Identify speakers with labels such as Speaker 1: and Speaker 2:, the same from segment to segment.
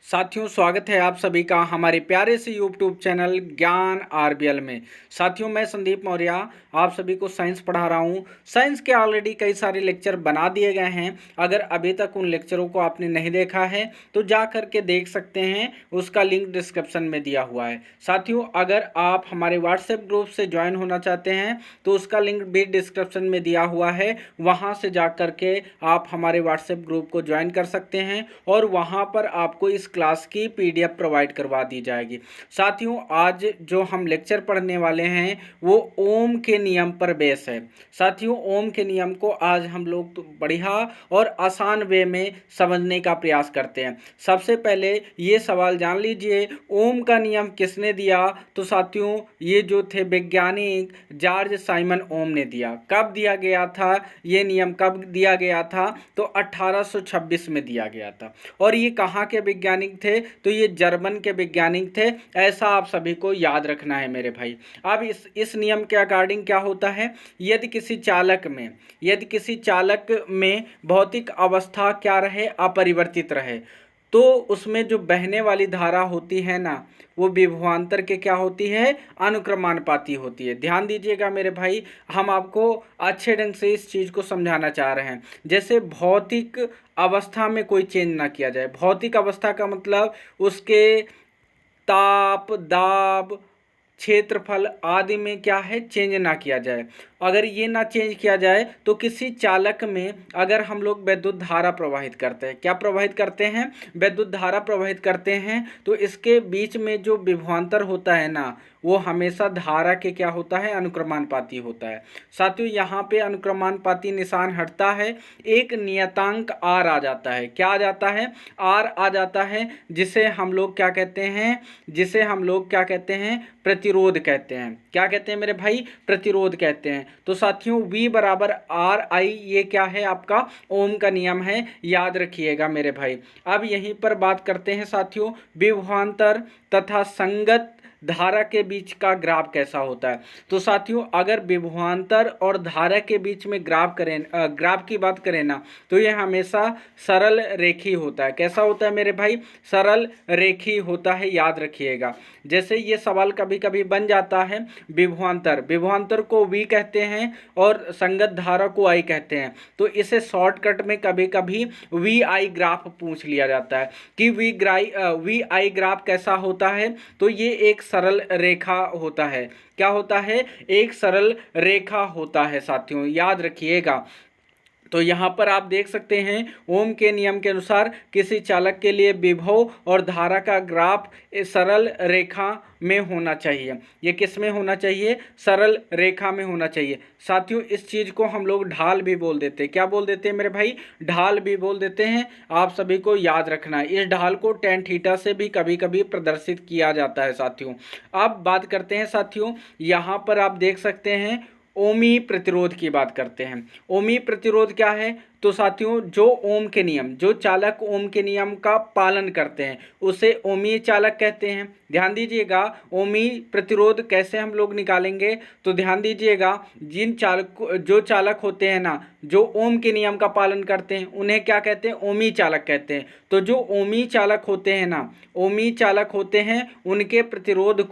Speaker 1: साथियों, स्वागत है आप सभी का हमारे प्यारे से यूट्यूब चैनल ज्ञान आरबीएल में। साथियों, मैं संदीप मौर्य आप सभी को साइंस पढ़ा रहा हूँ। साइंस के ऑलरेडी कई सारे लेक्चर बना दिए गए हैं। अगर अभी तक उन लेक्चरों को आपने नहीं देखा है तो जा कर के देख सकते हैं, उसका लिंक डिस्क्रिप्शन में दिया हुआ है। साथियों, अगर आप हमारे व्हाट्सएप ग्रुप से ज्वाइन होना चाहते हैं तो उसका लिंक भी डिस्क्रिप्शन में दिया हुआ है। वहाँ से जा कर के आप हमारे व्हाट्सएप ग्रुप को ज्वाइन कर सकते हैं और वहाँ पर आपको इस क्लास की पीडीएफ प्रोवाइड करवा दी जाएगी। साथियों, आज जो हम लेक्चर पढ़ने वाले हैं वो ओम के नियम पर बेस है। साथियों, ओम के नियम को आज हम लोग तो बढ़िया और आसान वे में समझने का प्रयास करते हैं। सबसे पहले ये सवाल जान लीजिए, ओम का नियम किसने दिया? तो साथियों, ये जो थे वैज्ञानिक जॉर्ज साइमन ओम ने दिया। कब दिया गया था ये नियम? कब दिया गया था? तो 1826 में दिया गया था। और ये कहाँ के वैज्ञानिक थे? तो ये जर्मन के वैज्ञानिक थे। ऐसा आप सभी को याद रखना है मेरे भाई। अब इस नियम के अकॉर्डिंग क्या होता है, यदि किसी चालक में भौतिक अवस्था क्या रहे, अपरिवर्तित रहे, तो उसमें जो बहने वाली धारा होती है ना, वो विभवांतर के क्या होती है? अनुक्रमानुपाती होती है। ध्यान दीजिएगा मेरे भाई, हम आपको अच्छे ढंग से इस चीज़ को समझाना चाह रहे हैं। जैसे भौतिक अवस्था में कोई चेंज ना किया जाए। भौतिक अवस्था का मतलब उसके ताप, दाब, क्षेत्रफल आदि में क्या है? चेंज ना किया जाए। अगर ये ना चेंज किया जाए तो किसी चालक में अगर हम लोग विद्युत धारा प्रवाहित करते हैं, क्या प्रवाहित करते हैं? विद्युत धारा प्रवाहित करते हैं, तो इसके बीच में जो विभवांतर होता है ना, वो हमेशा धारा के क्या होता है? अनुक्रमानुपाती होता है। साथियों, यहाँ पे अनुक्रमानुपाती निशान हटता है, एक नियतांक आर आ जाता है। क्या आ जाता है? आर आ जाता है, जिसे हम लोग क्या कहते हैं? प्रतिरोध कहते हैं। क्या कहते हैं मेरे भाई? प्रतिरोध कहते हैं। तो साथियों, V बराबर आर आई, ये क्या है? आपका ओम का नियम है, याद रखिएगा मेरे भाई। अब यहीं पर बात करते हैं साथियों, विभवांतर तथा संगत धारा के बीच का ग्राफ कैसा होता है। तो साथियों, अगर विभवांतर और धारा के बीच में ग्राफ की बात करें ना, तो ये हमेशा सरल रेखी होता है। कैसा होता है मेरे भाई? सरल रेखी होता है, याद रखिएगा। जैसे ये सवाल कभी कभी बन जाता है, विभवांतर को V कहते हैं और संगत धारा को I कहते हैं, तो इसे शॉर्टकट में कभी कभी VI ग्राफ पूछ लिया जाता है कि VI ग्राफ कैसा होता है। तो ये एक सरल रेखा होता है। क्या होता है? एक सरल रेखा होता है साथियों, याद रखिएगा। तो यहाँ पर आप देख सकते हैं, ओम के नियम के अनुसार किसी चालक के लिए विभव और धारा का ग्राफ सरल रेखा में होना चाहिए। ये किस में होना चाहिए? सरल रेखा में होना चाहिए। साथियों, इस चीज़ को हम लोग ढाल भी बोल देते हैं। क्या बोल देते हैं मेरे भाई? ढाल भी बोल देते हैं। आप सभी को याद रखना है, इस ढाल को tan थीटा से भी कभी कभी प्रदर्शित किया जाता है साथियों। अब बात करते हैं साथियों, यहाँ पर आप देख सकते हैं, ओमी प्रतिरोध की बात करते हैं। ओमी प्रतिरोध क्या है? तो साथियों, जो चालक ओम के नियम का पालन करते हैं उसे ओमी चालक कहते हैं। ध्यान दीजिएगा, ओमी प्रतिरोध कैसे हम लोग निकालेंगे? तो ध्यान दीजिएगा, जो चालक होते हैं ना, जो ओम के नियम का पालन करते हैं, उन्हें क्या कहते हैं? ओमी चालक कहते हैं। तो जो ओमी चालक होते हैं, उनके प्रतिरोध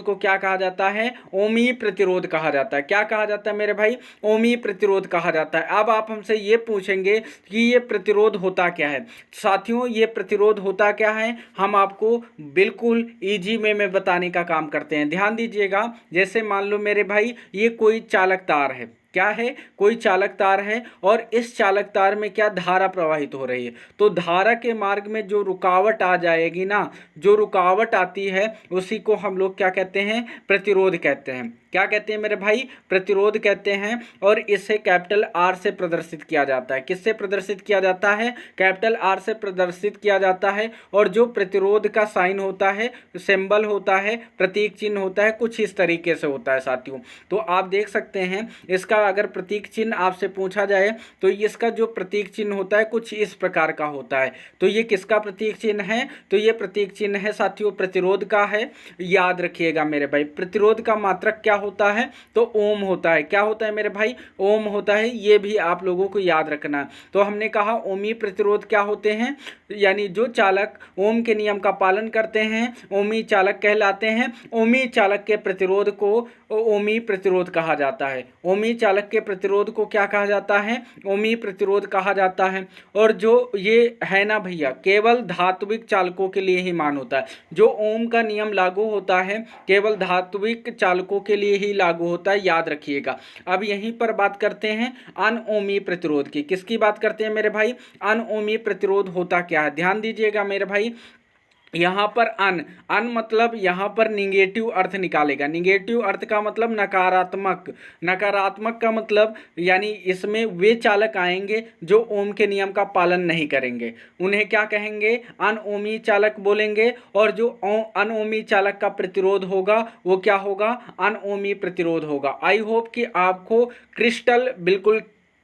Speaker 1: को क्या कहा जाता है? ओमी प्रतिरोध कहा जाता है। क्या कहा जाता है मेरे भाई? ओमी प्रतिरोध कहा जाता है। अब आप हमसे ये पूछेंगे कि ये प्रतिरोध होता क्या है। साथियों, ये प्रतिरोध होता क्या है, हम आपको बिल्कुल इजी में बताने का काम करते हैं। ध्यान दीजिएगा, जैसे मान लो मेरे भाई, ये कोई चालक तार है। क्या है? कोई चालक तार है और इस चालक तार में क्या धारा प्रवाहित हो रही है। तो धारा के मार्ग में जो रुकावट आ जाएगी ना, जो रुकावट आती है, उसी को हम लोग क्या कहते हैं? प्रतिरोध कहते हैं। क्या कहते हैं मेरे भाई? प्रतिरोध कहते हैं। और इसे कैपिटल आर से प्रदर्शित किया जाता है। किससे प्रदर्शित किया जाता है? कैपिटल आर से प्रदर्शित किया जाता है। और जो प्रतिरोध का साइन होता है, सिंबल होता है, प्रतीक चिन्ह होता है, कुछ इस तरीके से होता है साथियों। तो आप देख सकते हैं, इसका अगर प्रतीक चिन्ह आपसे पूछा जाए तो इसका जो प्रतीक चिन्ह होता है कुछ इस प्रकार का होता है। तो ये किसका प्रतीक चिन्ह है? तो ये प्रतीक चिन्ह है साथियों, प्रतिरोध का है। याद रखिएगा मेरे भाई, प्रतिरोध का मात्रक क्या होता है, तो ओम होता है। क्या होता है मेरे भाई? ओम होता है। ये भी आप लोगों को याद रखना है। तो हमने कहा ओमी प्रतिरोध क्या होते हैं, यानी जो चालक ओम के नियम का पालन करते हैं ओमी चालक कहलाते हैं। ओमी चालक के प्रतिरोध को ओमी प्रतिरोध कहा जाता है। ओमी चालक के प्रतिरोध को क्या कहा जाता है? ओमी प्रतिरोध कहा जाता है। और जो ये है ना भैया, केवल धात्विक चालकों के लिए ही मान होता है। जो ओम का नियम लागू होता है केवल धात्विक चालकों के लिए ही लागू होता है, याद रखिएगा। अब यहीं पर बात करते हैं अनओमी प्रतिरोध की। किसकी बात करते हैं मेरे भाई? अनओमी प्रतिरोध होता क्या है, ध्यान दीजिएगा मेरे भाई। यहाँ पर अन मतलब यहाँ पर निगेटिव अर्थ निकालेगा। निगेटिव अर्थ का मतलब नकारात्मक। नकारात्मक का मतलब यानी इसमें वे चालक आएंगे जो ओम के नियम का पालन नहीं करेंगे, उन्हें क्या कहेंगे? अनओमी चालक बोलेंगे। और जो अनओमी चालक का प्रतिरोध होगा वो क्या होगा? अनओमी प्रतिरोध होगा। आई होप कि आपको क्रिस्टल बिल्कुल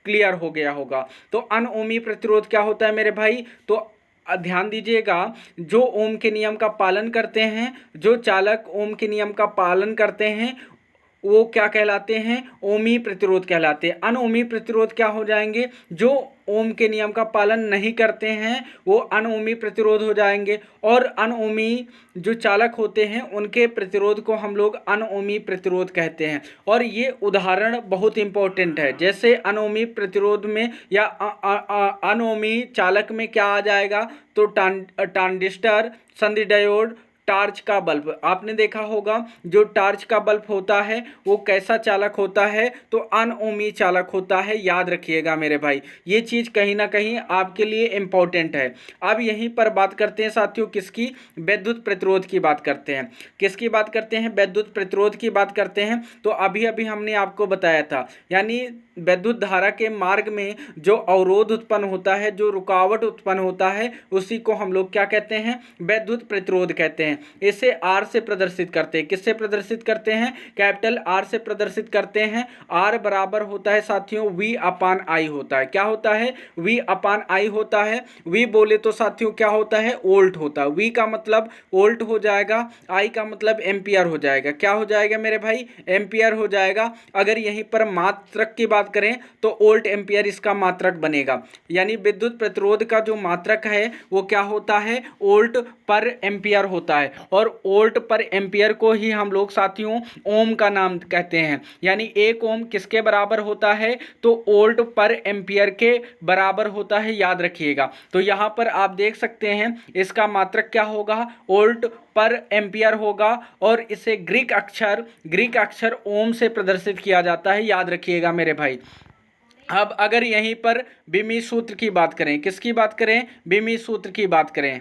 Speaker 1: क्लियर हो गया होगा। तो अनओमी प्रतिरोध क्या होता है मेरे भाई? तो ध्यान दीजिएगा, जो ओम के नियम का पालन करते हैं, जो चालक ओम के नियम का पालन करते हैं वो क्या कहलाते हैं? ओमी प्रतिरोध कहलाते हैं। अनओमी प्रतिरोध क्या हो जाएंगे? जो ओम के नियम का पालन नहीं करते हैं वो अनओमी प्रतिरोध हो जाएंगे। और अनओमी जो चालक होते हैं उनके प्रतिरोध को हम लोग अनओमी प्रतिरोध कहते हैं। और ये उदाहरण बहुत इंपॉर्टेंट है। जैसे अनओमी प्रतिरोध में या अनओमी चालक में क्या आ जाएगा? तो ट्रांजिस्टर, संधि डायोड, टार्च का बल्ब। आपने देखा होगा जो टार्च का बल्ब होता है वो कैसा चालक होता है? तो अनओमी चालक होता है, याद रखिएगा मेरे भाई। ये चीज़ कहीं ना कहीं आपके लिए इम्पोर्टेंट है। अब यहीं पर बात करते हैं साथियों किसकी? विद्युत प्रतिरोध की बात करते हैं। किसकी बात करते हैं? विद्युत प्रतिरोध की बात करते हैं। तो अभी अभी हमने आपको बताया था, यानी विद्युत धारा के मार्ग में जो अवरोध उत्पन्न होता है, जो रुकावट उत्पन्न होता है, उसी को हम लोग क्या कहते हैं? विद्युत प्रतिरोध कहते हैं। इसे आर से प्रदर्शित करते हैं। किससे प्रदर्शित करते हैं? कैपिटल आर से प्रदर्शित करते हैं। आर बराबर होता है साथियों वी अपान आई होता है। क्या होता है? वी अपान आई होता है। वी बोले तो साथियों क्या होता है? वोल्ट होता है। वी का मतलब वोल्ट हो जाएगा, आई का मतलब एम्पियर हो जाएगा। क्या हो जाएगा मेरे भाई? एम्पियर हो जाएगा। अगर यहीं पर मात्रक की बात करें तो वोल्ट एम्पियर इसका मात्रक बनेगा। यानी विद्युत प्रतिरोध का जो मात्रक है वो क्या होता है? वोल्ट पर एम्पियर होता है। और वोल्ट पर एम्पियर को ही हम लोग साथियों ओम का नाम कहते हैं। यानी एक ओम किसके बराबर होता है? तो वोल्ट पर एम्पियर के बराबर होता है, याद रखिएगा। तो यहाँ पर आप देख सकते हैं इसका मात्रक क्या होगा? वोल्ट पर एम्पियर होगा। और इसे ग्रीक अक्षर ओम से प्रदर्शित किया जाता है, याद रखिएगा मेरे भाई। अब अगर यहीं पर बीमी सूत्र की बात करें, किसकी बात करें? बीमी सूत्र की बात करें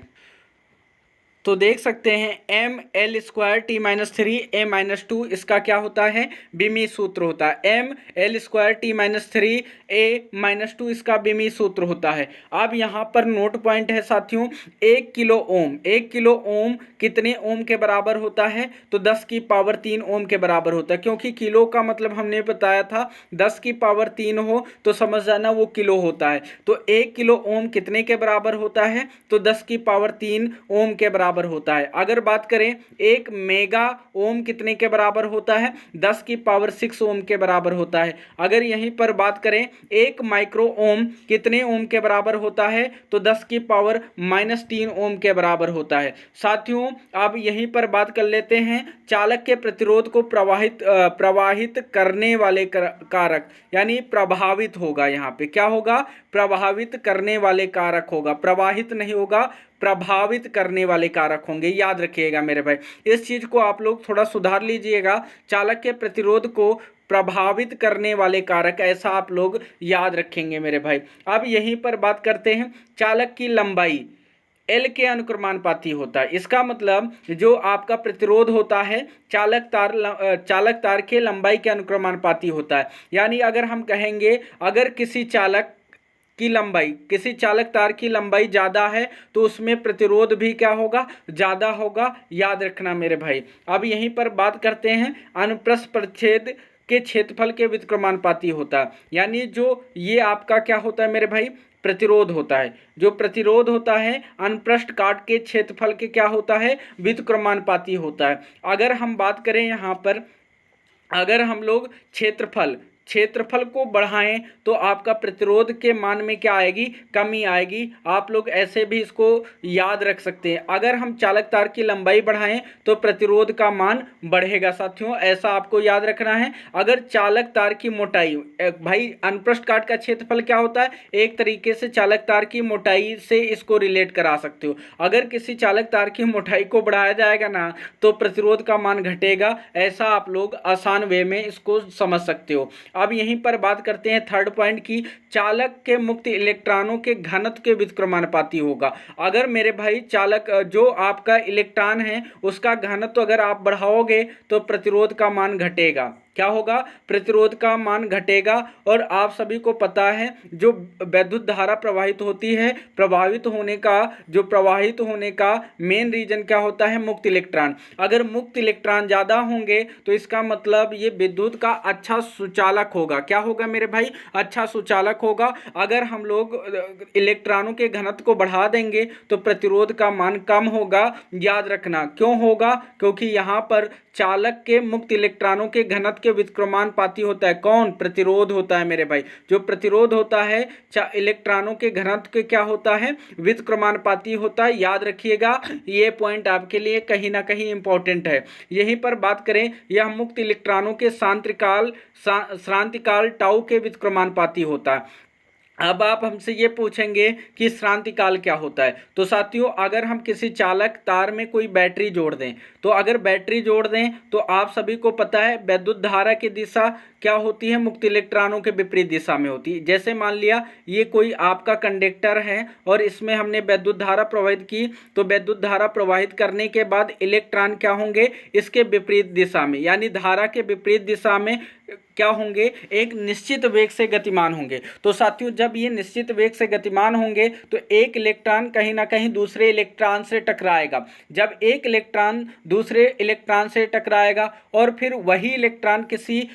Speaker 1: तो देख सकते हैं M L square T minus three A minus two, इसका क्या होता है? बीमी सूत्र होता है। M L square T minus three A minus two इसका बीमी सूत्र होता है। अब यहाँ पर नोट पॉइंट है साथियों, 1 किलो ओम कितने ओम के बराबर होता है? तो 10 की पावर 3 ओम के बराबर होता है। क्योंकि किलो का मतलब हमने बताया था 10 की पावर 3 हो तो समझ जाना वो किलो होता है। तो 1 किलो ओम कितने के बराबर होता है? तो 10 की पावर 3 ओम के बराबर होता है। अगर बात करें 1 मेगा ओम कितने के बराबर होता है? 10 की पावर 6 ओम के बराबर होता है। अगर यहीं पर बात करें 1 माइक्रो ओम कितने ओम के बराबर होता है? तो 10 की पावर -3 ओम के बराबर होता है। साथियों अब यहीं पर बात कर लेते हैं चालक के प्रतिरोध को प्रवाहित करने वाले कारक, यानी प्रभावित होगा। यहाँ पे क्या होगा? प्रभावित करने वाले कारक होगा, प्रवाहित नहीं होगा, प्रभावित करने वाले कारक होंगे, याद रखिएगा मेरे भाई। इस चीज को आप लोग थोड़ा सुधार लीजिएगा। चालक के प्रतिरोध को प्रभावित करने वाले कारक, ऐसा आप लोग याद रखेंगे मेरे भाई। अब यहीं पर बात करते हैं चालक की लंबाई एल के अनुक्रमानुपाती होता है। इसका मतलब जो आपका प्रतिरोध होता है चालक तार के लंबाई के अनुक्रमानुपाती होता है। यानी अगर हम कहेंगे अगर किसी चालक चालक तार की लंबाई ज़्यादा है तो उसमें प्रतिरोध भी क्या होगा? ज़्यादा होगा, याद रखना मेरे भाई। अब यहीं पर बात करते हैं अनुप्रस्थ परिच्छेद के क्षेत्रफल के व्युत्क्रमानुपाती होता है। यानी जो ये आपका क्या होता है मेरे भाई? प्रतिरोध होता है। जो प्रतिरोध होता है अनुप्रस्थ काट के क्षेत्रफल के क्या होता है? व्युत्क्रमानुपाती होता है। अगर हम बात करें यहाँ पर अगर हम लोग क्षेत्रफल को बढ़ाएं तो आपका प्रतिरोध के मान में क्या आएगी, कमी आएगी। आप लोग ऐसे भी इसको याद रख सकते हैं। अगर हम चालक तार की लंबाई बढ़ाएं तो प्रतिरोध का मान बढ़ेगा साथियों, ऐसा आपको याद रखना है। अगर चालक तार की मोटाई, भाई अनप्रस्थ काट का क्षेत्रफल क्या होता है, एक तरीके से चालक तार की मोटाई से इसको रिलेट करा सकते हो। अगर किसी चालक तार की मोटाई को बढ़ाया जाएगा ना तो प्रतिरोध का मान घटेगा, ऐसा आप लोग आसान वे में इसको समझ सकते हो। अब यहीं पर बात करते हैं थर्ड पॉइंट की, चालक के मुक्त इलेक्ट्रॉनों के घनत्व के व्युत्क्रमानुपाती होगा। अगर मेरे भाई चालक जो आपका इलेक्ट्रॉन है उसका घनत्व अगर आप बढ़ाओगे तो प्रतिरोध का मान घटेगा। क्या होगा, प्रतिरोध का मान घटेगा। और आप सभी को पता है जो विद्युत धारा प्रवाहित होती है, प्रवाहित होने का मेन रीजन क्या होता है, मुक्त इलेक्ट्रॉन। अगर मुक्त इलेक्ट्रॉन ज़्यादा होंगे तो इसका मतलब ये विद्युत का अच्छा सुचालक होगा। क्या होगा मेरे भाई, अच्छा सुचालक होगा। अगर हम लोग इलेक्ट्रॉनों के घनत्व को बढ़ा देंगे तो प्रतिरोध का मान कम होगा। याद रखना क्यों होगा, क्योंकि यहाँ पर चालक के मुक्त इलेक्ट्रॉनों के घनत्व के व्युत्क्रमानुपाती होता है। कौन, प्रतिरोध होता है मेरे भाई। जो प्रतिरोध होता है इलेक्ट्रॉनों के घनत्व के क्या होता है, व्युत्क्रमानुपाती होता है। याद रखिएगा, ये पॉइंट आपके लिए कहीं ना कहीं इंपॉर्टेंट है। यहीं पर बात करें, यह मुक्त इलेक्ट्रॉनों के श्रांतिकाल टाउ के व्युत्क्रमानुपाती होता है। अब आप हमसे ये पूछेंगे कि श्रांतिकाल क्या होता है। तो साथियों, अगर हम किसी चालक तार में कोई बैटरी जोड़ दें, तो अगर बैटरी जोड़ दें तो आप सभी को पता है विद्युत धारा की दिशा क्या होती है, मुक्त इलेक्ट्रॉनों के विपरीत दिशा में होती है। जैसे मान लिया ये कोई आपका कंडक्टर है और इसमें हमने विद्युत धारा प्रवाहित की, तो विद्युत धारा प्रवाहित करने के बाद इलेक्ट्रॉन क्या होंगे, इसके विपरीत दिशा में, यानी धारा के विपरीत दिशा में क्या होंगे, एक निश्चित वेग से गतिमान होंगे। तो साथियों, जब ये निश्चित वेग से गतिमान होंगे तो एक इलेक्ट्रॉन कहीं ना कहीं दूसरे इलेक्ट्रॉन से टकराएगा। जब एक इलेक्ट्रॉन दूसरे इलेक्ट्रॉन से टकराएगा और फिर वही इलेक्ट्रॉन किसी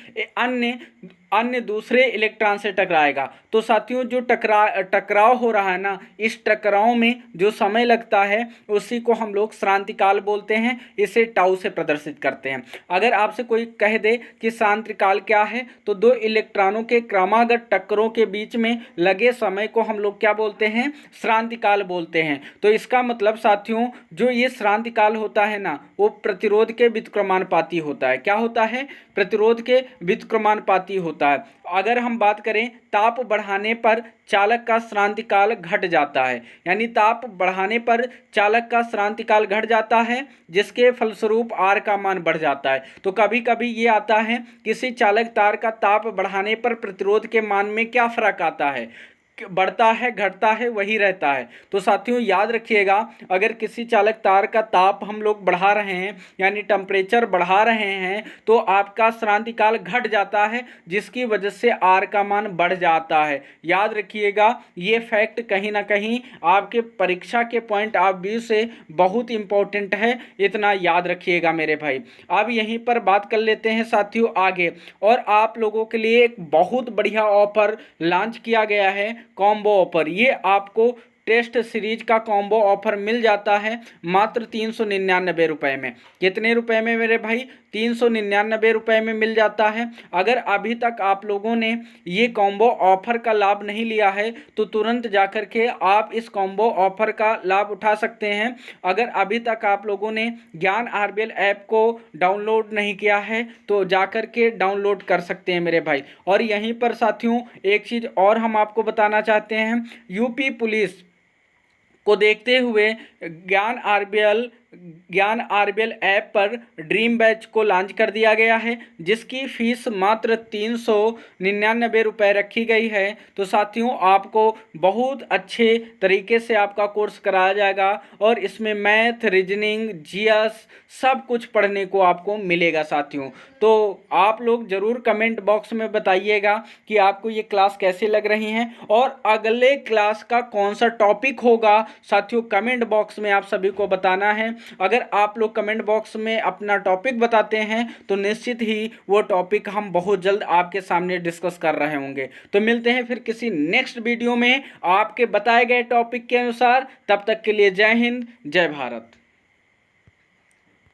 Speaker 1: अन्य दूसरे इलेक्ट्रॉन से टकराएगा, तो साथियों जो टकराव हो रहा है ना, इस टकराव में जो समय लगता है उसी को हम लोग श्रांतिकाल बोलते हैं। इसे टाउ से प्रदर्शित करते हैं। अगर आपसे कोई कह दे कि श्रांतिकाल क्या है, तो दो इलेक्ट्रॉनों के क्रमागत टक्करों के बीच में लगे समय को हम लोग क्या बोलते हैं, श्रांतिकाल बोलते हैं। तो इसका मतलब साथियों, जो ये श्रांतिकाल होता है ना, वो प्रतिरोध के व्युत्क्रमानुपाती होता है। क्या होता है, प्रतिरोध के व्युत्क्रमानुपाती होता है। अगर हम बात करें, ताप बढ़ाने पर चालक का श्रांतिकाल घट जाता है, यानी ताप बढ़ाने पर चालक का श्रांतिकाल घट जाता है, जिसके फलस्वरूप आर का मान बढ़ जाता है। तो कभी कभी ये आता है, किसी चालक तार का ताप बढ़ाने पर प्रतिरोध के मान में क्या फर्क आता है, बढ़ता है घटता है, वही रहता है। तो साथियों याद रखिएगा, अगर किसी चालक तार का ताप हम लोग बढ़ा रहे हैं, यानी टेम्परेचर बढ़ा रहे हैं, तो आपका श्रांतिकाल घट जाता है, जिसकी वजह से आर का मान बढ़ जाता है। याद रखिएगा, ये फैक्ट कहीं ना कहीं आपके परीक्षा के पॉइंट ऑफ व्यू से बहुत इंपॉर्टेंट है, इतना याद रखिएगा मेरे भाई। अब यहीं पर बात कर लेते हैं साथियों आगे, और आप लोगों के लिए एक बहुत बढ़िया ऑफर लॉन्च किया गया है, कॉम्बो ऑफर। ये आपको टेस्ट सीरीज का कॉम्बो ऑफर मिल जाता है मात्र 399 रुपये में। कितने रुपए में मेरे भाई, 399 रुपये में मिल जाता है। अगर अभी तक आप लोगों ने ये कॉम्बो ऑफर का लाभ नहीं लिया है तो तुरंत जाकर के आप इस कॉम्बो ऑफर का लाभ उठा सकते हैं। अगर अभी तक आप लोगों ने ज्ञान आरबीएल ऐप को डाउनलोड नहीं किया है तो जाकर के डाउनलोड कर सकते हैं मेरे भाई। और यहीं पर साथियों एक चीज़ और हम आपको बताना चाहते हैं, यूपी पुलिस को देखते हुए ज्ञान आरबीएल ऐप पर ड्रीम बैच को लॉन्च कर दिया गया है, जिसकी फीस मात्र 399 रुपये रखी गई है। तो साथियों आपको बहुत अच्छे तरीके से आपका कोर्स कराया जाएगा और इसमें मैथ, रीजनिंग, जीएस सब कुछ पढ़ने को आपको मिलेगा साथियों। तो आप लोग ज़रूर कमेंट बॉक्स में बताइएगा कि आपको ये क्लास कैसी लग रही हैं और अगले क्लास का कौन सा टॉपिक होगा साथियों, कमेंट बॉक्स में आप सभी को बताना है। अगर आप लोग कमेंट बॉक्स में अपना टॉपिक बताते हैं तो निश्चित ही वो टॉपिक हम बहुत जल्द आपके सामने डिस्कस कर रहे होंगे। तो मिलते हैं फिर किसी नेक्स्ट वीडियो में आपके बताए गए टॉपिक के अनुसार। तब तक के लिए जय हिंद, जय भारत।